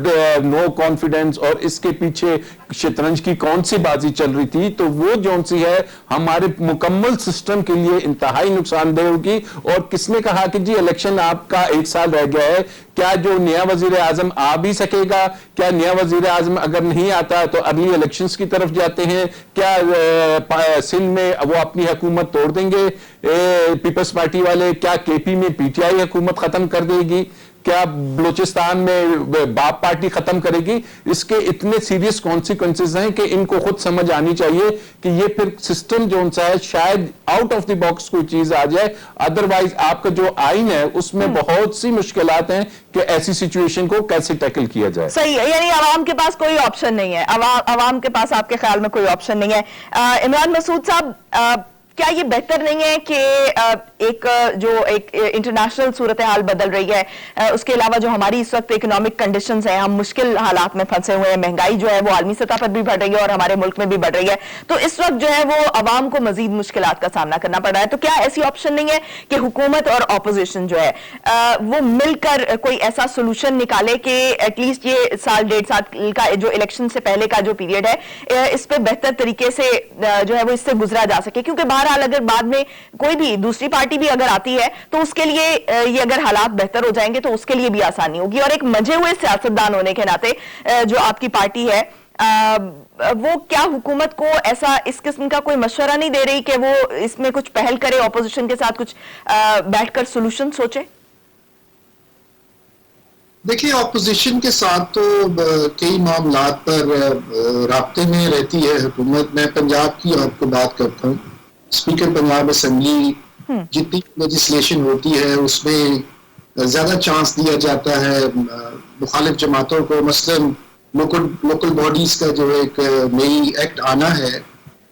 نو کانفیڈنس اور اس کے پیچھے شطرنج کی کون سی بازی چل رہی تھی، تو وہ جون سی ہے ہمارے مکمل سسٹم کے لیے انتہائی نقصان دہ ہوگی. اور کس نے کہا کہ جی الیکشن آپ کا 1 سال رہ گیا ہے، کیا جو نیا وزیر اعظم آ بھی سکے گا؟ کیا نیا وزیر اعظم اگر نہیں آتا تو ارلی الیکشنز کی طرف جاتے ہیں؟ کیا سندھ میں وہ اپنی حکومت توڑ دیں گے پیپلز پارٹی والے؟ کیا KP میں PTI حکومت ختم کر دے گی؟ کیا بلوچستان میں باپ پارٹی ختم کرے گی؟ اس کے اتنے سیریس کانسیکوینسز ہیں کہ ان کو خود سمجھ آنی چاہیے کہ یہ پھر سسٹم جو ان سا ہے شاید آؤٹ آف دی باکس کوئی چیز آ جائے. ادروائز آپ کا جو آئین ہے اس میں بہت سی مشکلات ہیں کہ ایسی سچویشن کو کیسے ٹیکل کیا جائے. صحیح ہے، یعنی عوام کے پاس کوئی آپشن نہیں ہے، عوام کے پاس آپ کے خیال میں کوئی آپشن نہیں ہے. عمران مسعود صاحب، کیا یہ بہتر نہیں ہے کہ ایک انٹرنیشنل صورتحال بدل رہی ہے، اس کے علاوہ جو ہماری اس وقت اکنامک کنڈیشنز ہیں، ہم مشکل حالات میں پھنسے ہوئے ہیں، مہنگائی جو ہے وہ عالمی سطح پر بھی بڑھ رہی ہے اور ہمارے ملک میں بھی بڑھ رہی ہے، تو اس وقت جو ہے وہ عوام کو مزید مشکلات کا سامنا کرنا پڑ رہا ہے. تو کیا ایسی آپشن نہیں ہے کہ حکومت اور اپوزیشن جو ہے وہ مل کر کوئی ایسا سولوشن نکالے کہ ایٹ لیسٹ یہ 1.5 سال کا جو الیکشن سے پہلے کا جو پیریڈ ہے اس پہ بہتر طریقے سے جو ہے وہ اس سے گزرا جا سکے؟ کیونکہ بہرحال बहरहाल अगर बाद में कोई भी दूसरी पार्टी भी अगर आती है तो उसके लिए ये अगर हालात बेहतर हो जाएंगे तो उसके लिए भी आसानी होगी। और एक मंझे हुए सियासतदान होने के नाते जो आपकी पार्टी है वो क्या हुकूमत को ऐसा इस किस्म का कोई मशवरा नहीं दे रही कि वो इसमें कुछ पहल करे, ऑपोजिशन के साथ कुछ बैठकर सोल्यूशन सोचे? देखिए, ऑपोजिशन के साथ तो कई मामलात पर राब्ते में रहती है हुकूमत। मैं पंजाब की आपको बात करता हूँ। स्पीकर पंजाब असेंबली जितनी लेजिस्लेशन होती है उसमें ज्यादा चांस दिया जाता है मुखालिफ जमातों को। मसलन लोकल बॉडीज का जो एक नई एक्ट आना है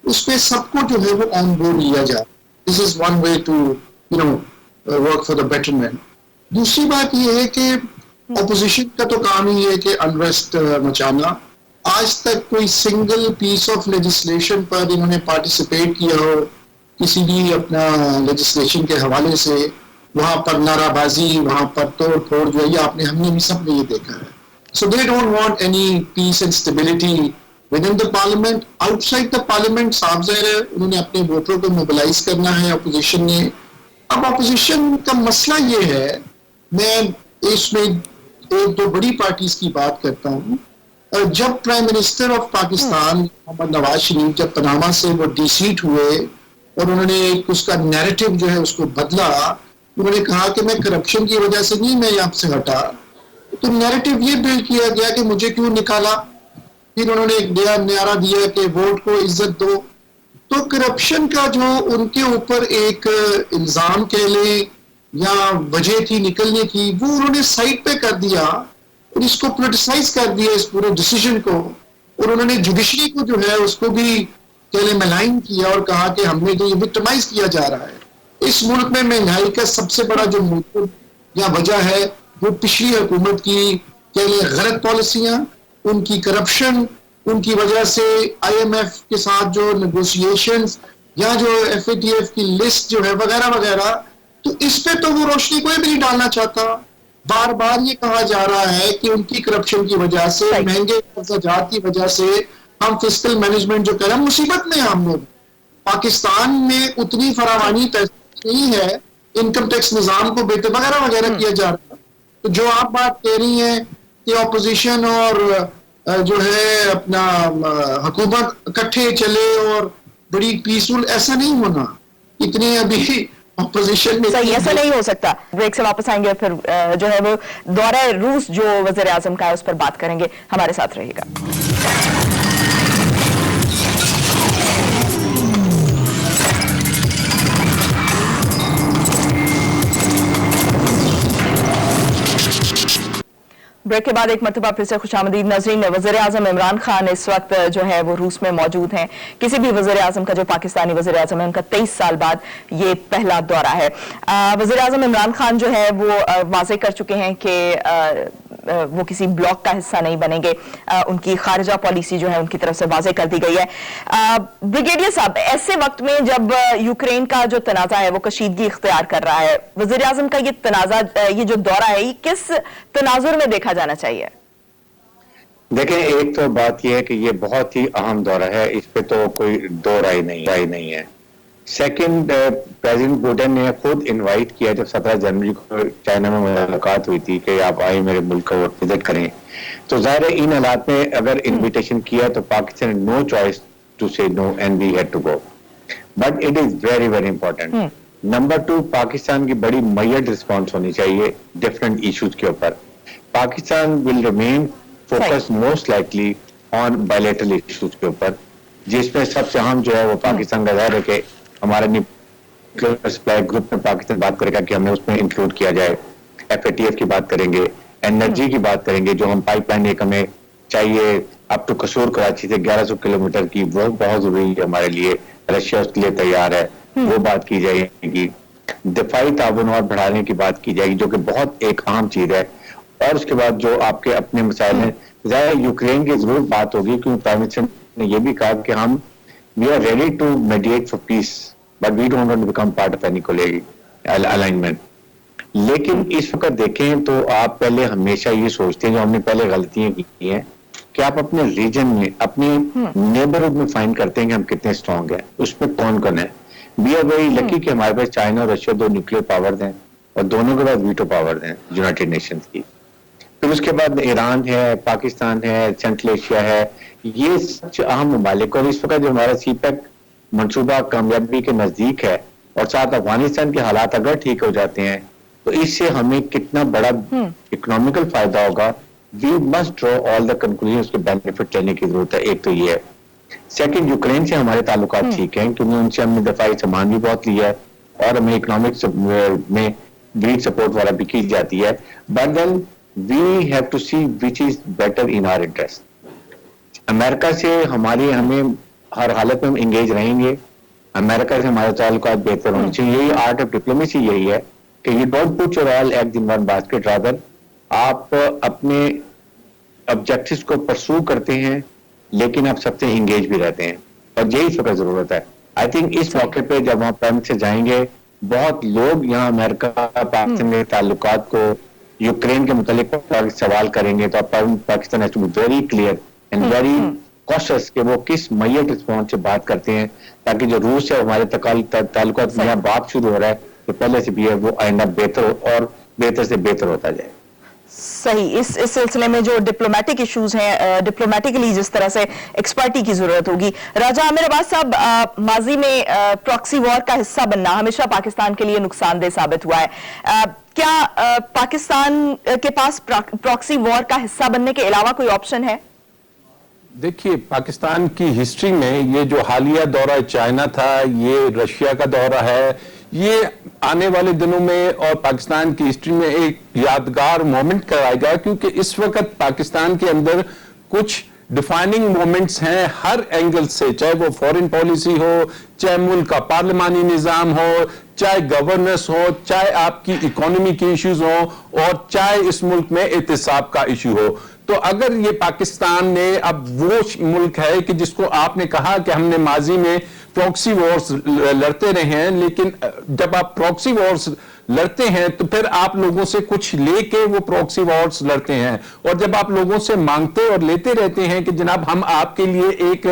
उसमें सबको जो है वो ऑन बोर्ड लिया जाए। This is one way to work for the betterment. दूसरी बात ये है कि ऑपोजिशन का तो काम ही है कि अनरेस्ट मचाना। आज तक कोई सिंगल पीस ऑफ लेजिस्लेशन पर इन्होंने पार्टिसिपेट किया हो किसी भी अपना लेजिस्लेशन के हवाले से, वहां पर नाराबाजी, वहां पर तोड़ फोड़ जो है ये हमने भी सबने ये देखा है। So they don't want any peace and stability within the parliament. Outside the parliament साफ ज़ाहिर है उन्होंने अपने वोटरों को मोबिलाइज करना है ऑपोजिशन ने। अब ऑपोजिशन का मसला ये है, मैं इसमें एक दो बड़ी पार्टीज की बात करता हूँ। जब prime minister of Pakistan Mohammad Nawaz Sharif जब पनामा से वो डिसीट हुए और उन्होंने एक उसका नैरेटिव जो है उसको बदला, उन्होंने कहा कि मैं करप्शन की वजह से नहीं मैं यहाँ से हटा, तो नैरेटिव ये बिल्ड किया गया कि मुझे क्यों निकाला। फिर उन्होंने एक नया नारा दिया कि वोट को इज्जत दो। तो करप्शन का जो उनके ऊपर एक इल्जाम कह लें या वजह थी निकलने की, वो उन्होंने साइड पे कर दिया और इसको पोलिटिसाइज कर दिया इस पूरे डिसीजन को। और उन्होंने जुडिशरी को जो है उसको भी पहले मलाइन किया और कहा कि हमने तो ये विक्टिमाइज किया जा रहा है। इस मुल्क में महंगाई का सबसे बड़ा जो मुद्दा या वजह है वो पिछली हुकूमत की पहले गलत पॉलिसियां, उनकी करप्शन, उनकी वजह से IMF के साथ जो नेगोशिएशंस या जो FATF की लिस्ट जो है वगैरह वगैरह, तो इस पे तो वो रोशनी कोई भी नहीं डालना चाहता। बार बार ये कहा जा रहा है कि उनकी करप्शन की वजह से, महंगे खर्चाजात की वजह से हम फिस्कल मैनेजमेंट जो कर रहे हैं मुसीबत में। हम लोग पाकिस्तान में उतनी फरावानी पैसे नहीं है, इनकम टैक्स निजाम को बेहतर वगैरह वगैरह किया जा रहा है। तो जो आप बात कह रही हैं कि ऑपोजिशन और जो है अपना हुकूमत इकट्ठे चले और बड़ी पीसफुल, ऐसा नहीं होना। इतने अभी ऑपोजिशन में सही ऐसा नहीं हो सकता। ब्रेक से वापस आएंगे फिर जो है वो दौरा रूस जो वज़ीर आज़म का है उस पर बात करेंगे। हमारे साथ रहिएगा। ब्रेक के बाद एक मरतबा फिर से खुशामदीद नाज़रीन। वज़ीर आज़म इमरान खान इस वक्त जो है वो रूस में मौजूद हैं। किसी भी वज़ीर आज़म का जो पाकिस्तानी वज़ीर आज़म है उनका 23 साल बाद ये पहला दौरा है। वज़ीर आज़म इमरान खान जो है वो वाज़े कर चुके हैं कि वो किसी ब्लॉक का हिस्सा नहीं बनेंगे। उनकी खारजा पॉलिसी जो है उनकी तरफ से वाज़े कर दी गई है। ब्रिगेडियर साहब, ऐसे वक्त में जब यूक्रेन का जो तनाज़ा है वो कशीदगी इख्तियार कर रहा है, वज़ीर आज़म का ये तनाज़ा, ये जो दौरा है, ये किस तनाजुर में देखा जाना चाहिए? देखें, एक तो बात यह है कि ये बहुत ही अहम दौरा है, इस पे तो कोई दो राय नहीं है। सेकंड, प्रेसिडेंट पुतिन ने खुद इनवाइट किया जब 17 जनवरी को चाइना में मुलाकात हुई थी कि आप आए मेरे मुल्क को विजिट करें। तो ज़ाहिर है इन हालात में अगर इन्विटेशन किया तो Pakistan no choice to say no and we had to go, but it is very very important. Number 2, Pakistan की बड़ी मैयड रिस्पॉन्स होनी चाहिए डिफरेंट इश्यूज के ऊपर। Pakistan will remain focus most likely on bilateral issues के ऊपर, जिसमें सबसे अहम जो है वो पाकिस्तान का ज़ाहिर है कि हमारे न्यूक्लियर सप्लाई ग्रुप में पाकिस्तान बात करेगा कि हमें उसमें इंक्लूड किया जाए। FATF की बात करेंगे, एनर्जी की बात करेंगे, जो हम पाइपलाइन एक हमें चाहिए अप टू कसूर कराची से 1100 किलोमीटर की, वो बहुत जरूरी है हमारे लिए। रशिया उसके लिए तैयार है, वो बात की जाएगी। दिफाई ताउन और बढ़ाने की बात की जाएगी, जो कि बहुत एक अहम चीज है। और उसके बाद जो आपके अपने मसाइल हैं, ज़ाहिर यूक्रेन की जरूर बात होगी, क्योंकि प्राइम मिनिस्टर ने यह भी कहा कि हम we are ready to mediate for peace but we don't want to become part of any alignment. लेकिन इस वक्त देखें तो आप पहले हमेशा ये सोचते हैं, जो हमने पहले गलतियां की हैं, कि आप अपने रीजन में, अपने नेबरहुड में फाइंड करते हैं कि हम कितने स्ट्रांग हैं, उसमें कौन कौन है। वी आर वेरी लकी कि हमारे पास चाइना और रशिया 2 न्यूक्लियर पावर्स हैं और दोनों के पास वीटो पावर्स हैं यूनाइटेड नेशंस की। फिर उसके बाद ईरान है, पाकिस्तान है, सेंट्रल एशिया है, ये सच अहम ममालिक। और इस वक्त जो हमारा सीपैक मंसूबा कामयाबी के नजदीक है और साथ अफगानिस्तान के हालात अगर ठीक हो जाते हैं तो इससे हमें कितना बड़ा इकोनॉमिकल फायदा होगा। We must draw all the conclusion, उसके बेनिफिट लेने की जरूरत है। एक तो ये है। सेकंड, यूक्रेन से हमारे ताल्लुकात ठीक हैं क्योंकि उनसे हमने दफाई सामान भी बहुत लिया है और हमें इकोनॉमिक में ग्रीड सपोर्ट वाला भी की जाती है। But then we have to see which is better in our interest. America से हमें हर हालत में हम इंगेज रहेंगे। अमेरिका से हमारे ताल्लुकात बेहतर होने चाहिए। यही आर्ट ऑफ डिप्लोमेसी यही है कि you don't put your all eggs in one basket, rather आप अपने ऑब्जेक्टिव्स को परसू करते हैं लेकिन आप सबसे इंगेज भी रहते हैं और यही इसका जरूरत है। आई थिंक इस मौके पे जब हम पैम से जाएंगे बहुत लोग यहाँ अमेरिका पाकिस्तान के ताल्लुकात को यूक्रेन के मुतालिक सवाल करेंगे तो Pakistan has to be very clear and very cautious कि वो किस मैयत रिस्पॉन्स से बात करते हैं ताकि जो रूस है हमारे ताल्लुकात में यहाँ बात शुरू हो रहा है तो पहले से भी है वो आइंदा बेहतर और बेहतर से बेहतर होता जाए। सही। इस सिलसिले में जो डिप्लोमेटिक इश्यूज हैं, डिप्लोमेटिकली जिस तरह से एक्सपर्टी की जरूरत होगी। राजा आमिर अब्बास साहब, माजी में प्रॉक्सी वॉर का हिस्सा बनना हमेशा पाकिस्तान के लिए नुकसानदेह साबित हुआ है। क्या पाकिस्तान के पास प्रॉक्सी वॉर का हिस्सा बनने के अलावा कोई ऑप्शन है? देखिए, पाकिस्तान की हिस्ट्री में ये जो हालिया दौरा चाइना था, ये रशिया का दौरा है, ये आने वाले दिनों में और पाकिस्तान की हिस्ट्री में एक यादगार मोमेंट कराएगा क्योंकि इस वक्त पाकिस्तान के अंदर कुछ डिफाइनिंग मोमेंट्स हैं हर एंगल से, चाहे वो फॉरेन पॉलिसी हो, चाहे मुल्क का पार्लिमानी निजाम हो, चाहे गवर्नेंस हो, चाहे आपकी इकोनॉमी के इश्यूज हो और चाहे इस मुल्क में एहतिसाब का इशू हो। तो अगर ये पाकिस्तान ने अब वो मुल्क है कि जिसको आपने कहा कि हमने माजी में प्रॉक्सी वॉर्स लड़ते रहे हैं, लेकिन जब आप प्रॉक्सी वॉर्स लड़ते हैं तो फिर आप लोगों से कुछ लेके वो प्रॉक्सी वॉर्स लड़ते हैं और जब आप लोगों से मांगते और लेते रहते हैं कि जनाब हम आपके लिए एक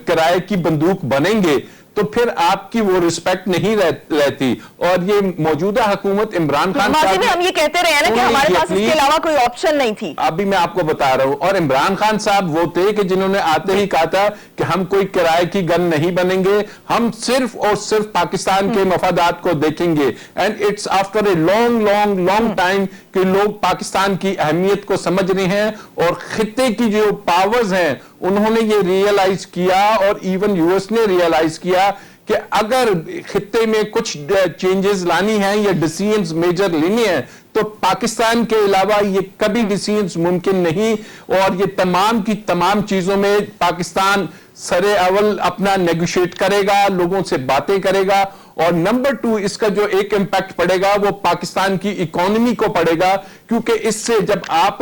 किराए की बंदूक बनेंगे तो फिर आपकी वो रिस्पेक्ट नहीं रहती। और ये मौजूदा हुकूमत इमरान खान साहब हम ये कहते रहे ना कि हमारे पास इसके अलावा कोई ऑप्शन नहीं थी। अभी मैं आपको बता रहा हूं, और इमरान खान साहब वो थे कि जिन्होंने आते ही कहा था कि हम कोई किराए की गन नहीं बनेंगे, हम सिर्फ और सिर्फ पाकिस्तान के मफादात को देखेंगे। And it's after a long long long time कि लोग पाकिस्तान की अहमियत को समझ रहे हैं और खित्ते की जो पावर्स हैं उन्होंने ये रियलाइज किया और इवन यूएस ने रियलाइज किया कि अगर खित्ते में कुछ चेंजेस लानी है या डिसीजंस मेजर लेनी है तो पाकिस्तान के अलावा ये कभी डिसीजंस मुमकिन नहीं। और ये तमाम की तमाम चीजों में पाकिस्तान सरे अव्वल अपना नेगोशिएट करेगा, लोगों से बातें करेगा और नंबर 2 इसका जो एक इंपैक्ट पड़ेगा वो पाकिस्तान की इकोनॉमी को पड़ेगा क्योंकि इससे जब आप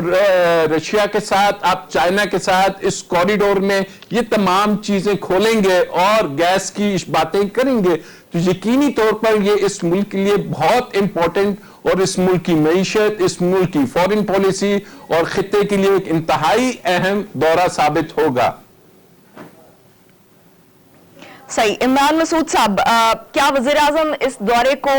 रशिया के साथ, आप चाइना के साथ इस कॉरिडोर में ये तमाम चीजें खोलेंगे और गैस की बातें करेंगे तो यकीनी तौर पर ये इस मुल्क के लिए बहुत इंपॉर्टेंट और इस मुल्क की मईशत, इस मुल्क की फॉरेन पॉलिसी और खित्ते के लिए एक इंतहाई अहम दौरा साबित होगा। सही। इमरान मसूद साहब, क्या वज़ीर आज़म इस दौरे को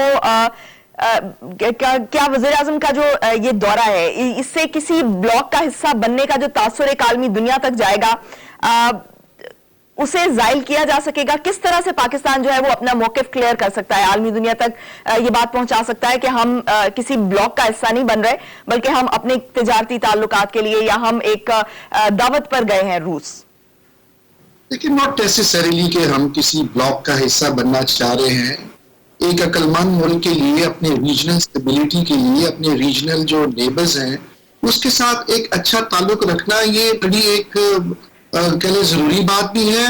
क्या वज़ीर आज़म का जो ये दौरा है इससे किसी ब्लॉक का हिस्सा बनने का जो तासुर एक आलमी दुनिया तक जाएगा उसे जायल किया जा सकेगा? किस तरह से पाकिस्तान जो है वो अपना मौकिफ क्लियर कर सकता है, आलमी दुनिया तक ये बात पहुंचा सकता है कि हम किसी ब्लॉक का हिस्सा नहीं बन रहे बल्कि हम अपने तिजारती ताल्लुकात के लिए या हम एक दावत पर गए हैं रूस? लेकिन नॉट नेसेसरीली कि हम किसी ब्लॉक का हिस्सा बनना चाह रहे हैं। एक अक्लमंद मुल्क के लिए, अपने रीजनल स्टेबिलिटी के लिए, अपने रीजनल जो नेबर्स हैं उसके साथ एक अच्छा ताल्लुक रखना ये बड़ी एक कहले जरूरी बात भी है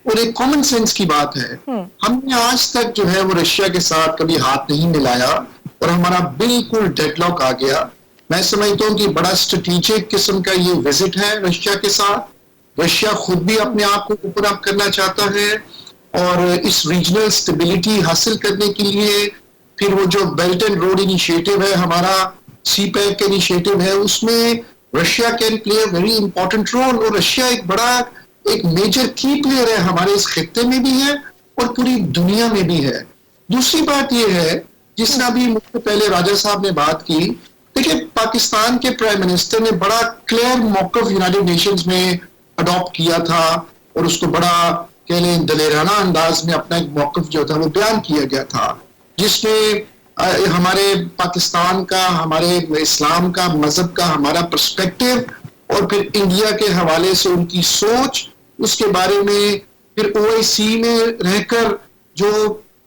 और एक कॉमन सेंस की बात है। हमने आज तक जो है वो रशिया के साथ कभी हाथ नहीं मिलाया और हमारा बिल्कुल डेडलॉक आ गया। मैं समझता हूँ कि बड़ा स्ट्रेटेजिक किस्म का ये विजिट है रशिया के साथ। रशिया खुद भी अपने आप को ओपन अप करना चाहता है और इस रीजनल स्टेबिलिटी हासिल करने के लिए फिर वो जो बेल्ट एंड रोड इनिशिएटिव है, हमारा सीपैक इनिशिएटिव है, उसमें Russia can play a very important role. और रशिया एक बड़ा एक मेजर की प्लेयर है, हमारे इस खित्ते में भी है اور پوری دنیا میں بھی ہے. دوسری بات یہ ہے جس نے ابھی مجھ سے پہلے راجہ صاحب نے بات کی, دیکھیں پاکستان کے پرائم منسٹر نے بڑا کلیئر موقف یونائیٹڈ نیشنز میں اڈاپٹ کیا تھا اور اس کو بڑا کہہ لیں دلیرانہ انداز میں اپنا ایک موقف جو تھا وہ بیان کیا گیا تھا, جس میں ہمارے پاکستان کا, ہمارے اسلام کا, مذہب کا ہمارا پرسپیکٹو اور پھر انڈیا کے حوالے سے ان کی سوچ, اس کے بارے میں پھر OIC میں رہ کر جو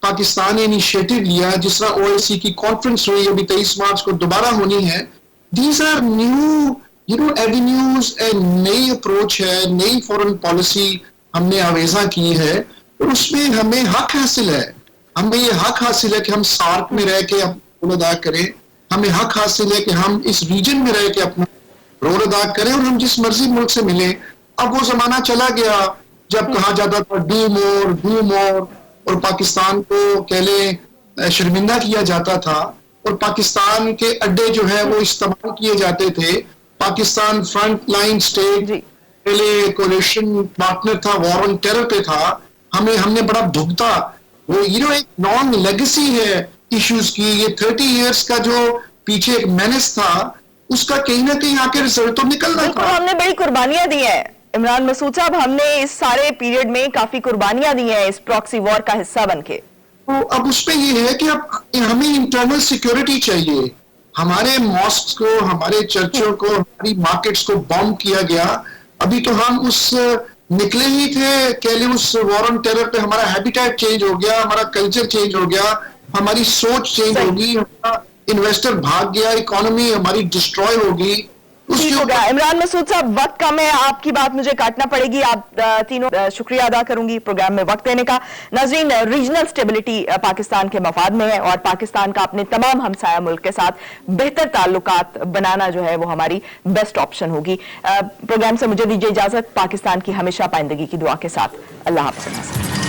پاکستان نے انیشیٹو لیا, جس طرح OIC کی کانفرنس ہوئی ابھی 23 مارچ کو دوبارہ ہونی ہے. دیز آر نیو ایونیوز, نئی اپروچ ہے, نئی فورن پالیسی ہم نے آویزاں کی ہے, اور اس میں ہمیں حق حاصل ہے. ہمیں یہ حق حاصل ہے کہ ہم سارک میں رہ کے اپنا رول ادا کریں, ہمیں حق حاصل ہے کہ ہم اس ریجن میں رہ کے اپنا رول ادا کریں, اور ہم جس مرضی ملک سے ملیں. اب وہ زمانہ چلا گیا جب کہا جاتا تھا ڈو مور, اور پاکستان کو کہہ لیں شرمندہ کیا جاتا تھا, اور پاکستان کے اڈے جو ہے وہ استعمال کیے جاتے تھے. پاکستان فرنٹ لائن اسٹیٹ پہلے کولیشن پارٹنر تھا, وار آن ٹیرر پہ تھا, ہم نے بڑا بھگتا. وہ ایک لانگ لیگیسی ہے ایشوز کی, یہ 30 ایئرس کا جو پیچھے ایک مینس تھا, اس کا کہیں نہ کہیں آ کے رزلٹ تو نکلنا تھا. ہم نے بڑی قربانیاں دی ہیں عمران مسعود صاحب, ہم نے اس سارے پیریڈ میں کافی قربانیاں دی ہیں اس پراکسی وار کا حصہ بن کے. تو اب اس پہ یہ ہے کہ اب ہمیں انٹرنل سیکیورٹی چاہیے. ہمارے ماسکس کو, ہمارے چرچوں کو, ہماری مارکیٹس کو بامب کیا گیا. ابھی تو ہم اس نکلے ہی تھے کہہ لیں اس وار آن ٹیرر پہ, ہمارا ہیبیٹیٹ چینج ہو گیا, ہمارا کلچر چینج ہو گیا, ہماری سوچ چینج ہوگی, ہمارا انویسٹر بھاگ گیا, اکانومی ہماری ڈسٹروائے ہوگی. ٹھیک ہو گیا عمران مسعود صاحب, وقت کم ہے, آپ کی بات مجھے کاٹنا پڑے گی. آپ تینوں شکریہ ادا کروں گی پروگرام میں وقت دینے کا. ناظرین, ریجنل سٹیبلٹی پاکستان کے مفاد میں ہے, اور پاکستان کا اپنے تمام ہمسایہ ملک کے ساتھ بہتر تعلقات بنانا جو ہے وہ ہماری بیسٹ آپشن ہوگی. پروگرام سے مجھے دیجیے اجازت, پاکستان کی ہمیشہ پائندگی کی دعا کے ساتھ. اللہ حافظ.